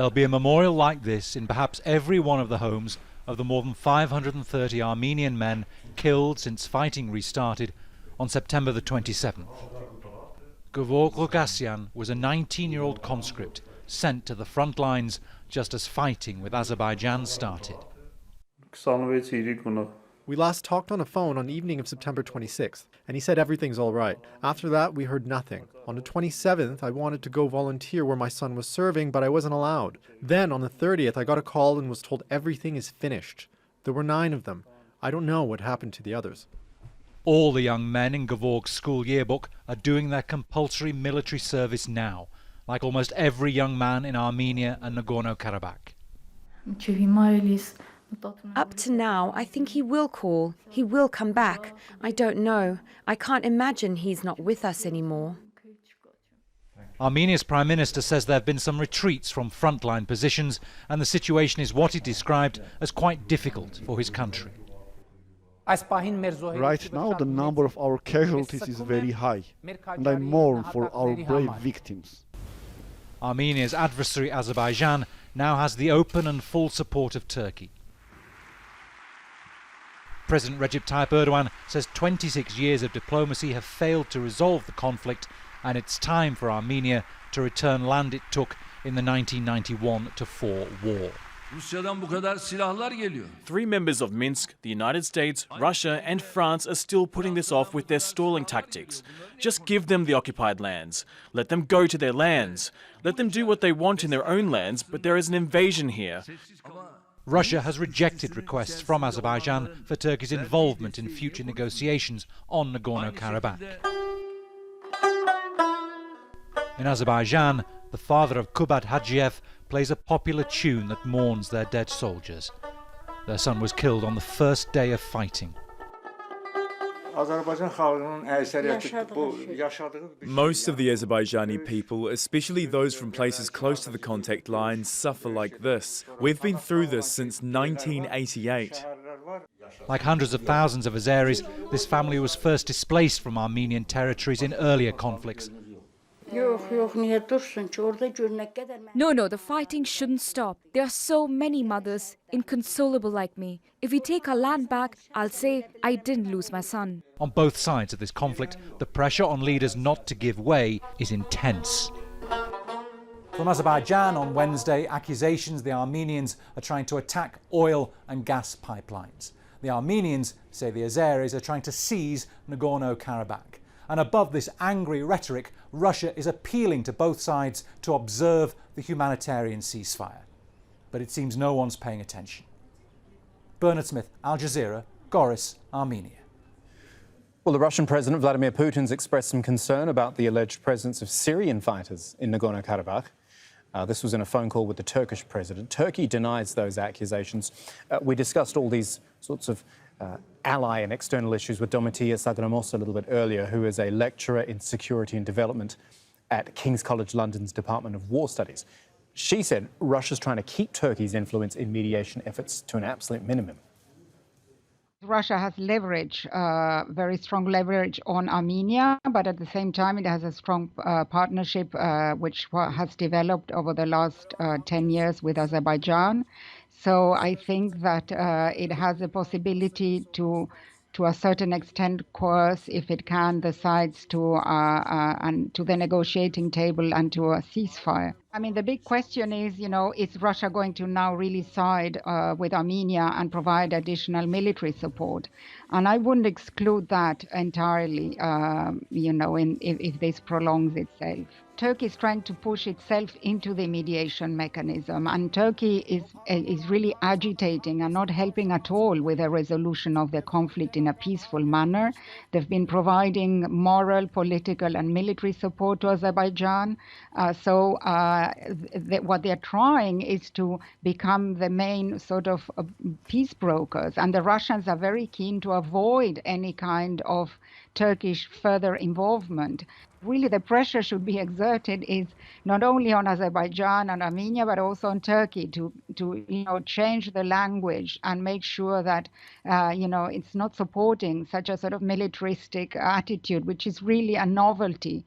There'll be a memorial like this in perhaps every one of the homes of the more than 530 Armenian men killed since fighting restarted on September the 27th. Goris was a 19-year-old conscript sent to the front lines just as fighting with Azerbaijan started. We last talked on the phone on the evening of September 26th, and he said everything's all right. After that, we heard nothing. On the 27th, I wanted to go volunteer where my son was serving, but I wasn't allowed. Then, on the 30th, I got a call and was told everything is finished. There were 9 of them. I don't know what happened to the others. All the young men in Gevorg's school yearbook are doing their compulsory military service now, like almost every young man in Armenia and Nagorno-Karabakh. Up to now, I think he will call. He will come back. I don't know. I can't imagine he's not with us anymore. Armenia's Prime Minister says there have been some retreats from frontline positions, and the situation is what he described as quite difficult for his country. Right now, the number of our casualties is very high, and I mourn for our brave victims. Armenia's adversary, Azerbaijan, now has the open and full support of Turkey. President Recep Tayyip Erdogan says 26 years of diplomacy have failed to resolve the conflict, and it's time for Armenia to return land it took in the 1991-4 war. 3 members of Minsk, the United States, Russia and France are still putting this off with their stalling tactics. Just give them the occupied lands. Let them go to their lands. Let them do what they want in their own lands, but there is an invasion here. Russia has rejected requests from Azerbaijan for Turkey's involvement in future negotiations on Nagorno-Karabakh. In Azerbaijan, the father of Kubat HAJIYEV plays a popular tune that mourns their dead soldiers. Their son was killed on the first day of fighting. Most of the Azerbaijani people, especially those from places close to the contact lines, suffer like this. We've been through this since 1988. Like hundreds of thousands of Azeris, this family was first displaced from Armenian territories in earlier conflicts. No, the fighting shouldn't stop. There are so many mothers, inconsolable like me. If we take our land back, I'll say I didn't lose my son. On both sides of this conflict, the pressure on leaders not to give way is intense. From Azerbaijan on Wednesday, accusations the Armenians are trying to attack oil and gas pipelines. The Armenians say the Azeris are trying to seize Nagorno-Karabakh. And above this angry rhetoric, Russia is appealing to both sides to observe the humanitarian ceasefire. But it seems no one's paying attention. Bernard Smith, Al Jazeera, Goris, Armenia. Well, the Russian President Vladimir Putin's expressed some concern about the alleged presence of Syrian fighters in Nagorno-Karabakh. This was in a phone call with the Turkish president. Turkey denies those accusations. We discussed all these sorts of ally and external issues with Domitia Sagramos a little bit earlier, who is a lecturer in security and development at King's College London's Department of War Studies. She said Russia's trying to keep Turkey's influence in mediation efforts to an absolute minimum. Russia has leverage, very strong leverage on Armenia, but at the same time it has a strong partnership which has developed over the last 10 years with Azerbaijan. So I think that it has a possibility to a certain extent, coerce, if it can, the sides to the negotiating table and to a ceasefire. I mean, the big question is, is Russia going to now really side with Armenia and provide additional military support? And I wouldn't exclude that entirely, if this prolongs itself. Turkey is trying to push itself into the mediation mechanism, and Turkey is really agitating and not helping at all with a resolution of the conflict in a peaceful manner. They've been providing moral, political and military support to Azerbaijan. What they're trying is to become the main sort of peace brokers, and the Russians are very keen to avoid any kind of Turkish further involvement. Really, the pressure should be exerted is not only on Azerbaijan and Armenia, but also on Turkey to change the language and make sure that it's not supporting such a sort of militaristic attitude, which is really a novelty.